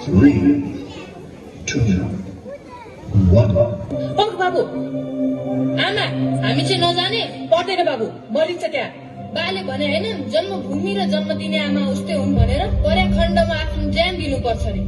Three, two, one. पक बाबु आमा हामी चाहिँ नजाने पढ्दैन बाबु मरिन्छ त्यहाँ बाले भने हैन जन्मभूमि र जन्म दिने आमा उस्तै हुन् भनेर पर्याखण्डमा आफ्नो ज्यान दिनुपर्छ रे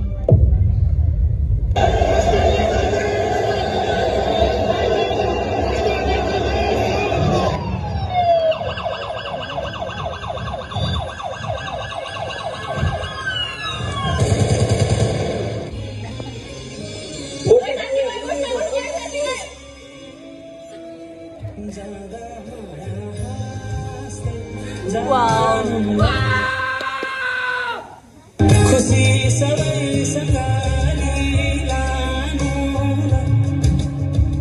खुसी सबैसँग लानु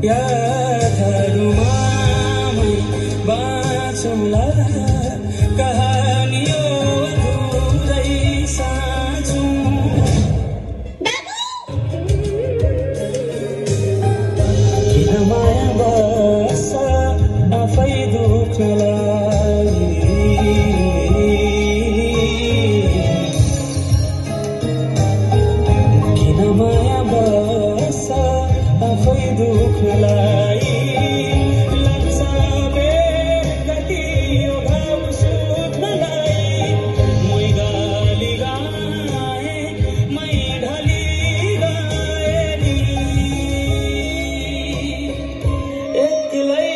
यादहरूमा बाँचौँला कहानी अधुरै साँचौँ किन माया बस्छ आफै दुख्नलाई माया बस्छ आफै दुख्नलाई लाग्छ बेगति यो घाउ सुत्नलाई मै गाली गाए मै ढली गए नि एक्लै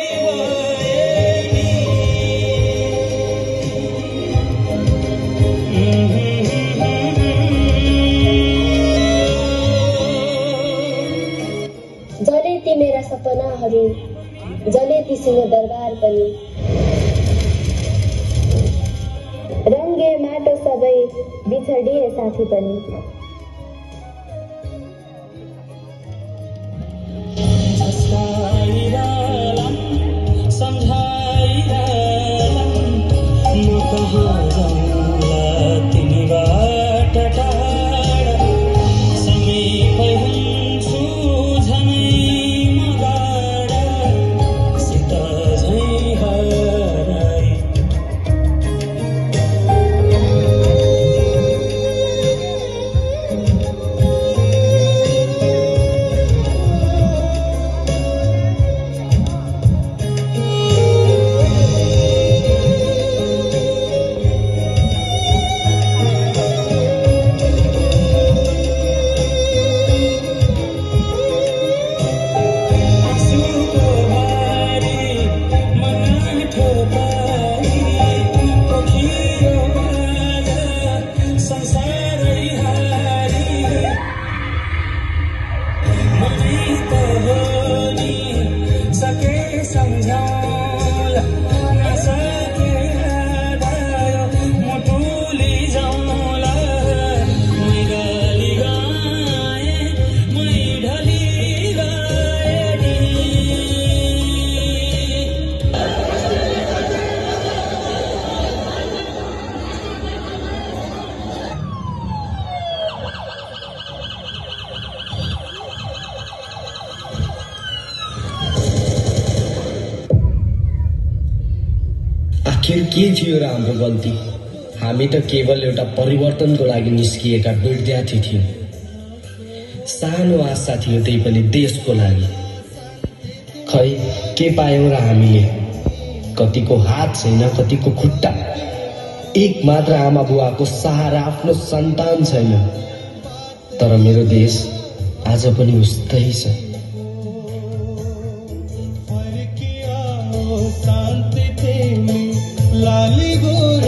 जले ती मेरा सपनाहरू जले ती सिंहदरबार पनि रङ्गे माटो सबै बिछडिए साथी पनि आखिर के थियो र हाम्रो गल्ती हामी त केवल एउटा परिवर्तनको लागि निस्किएका विद्यार्थी थियौं सानो आशा थियो त्यही पनि देशको लागि खै के पायौं र हामीले कतिको हात छैन कतिको खुट्टा एक मात्र आमा बुवाको सहारा आफ्नो सन्तान छैन तर मेरो देश आज पनि उस्तै छ लाली गोरी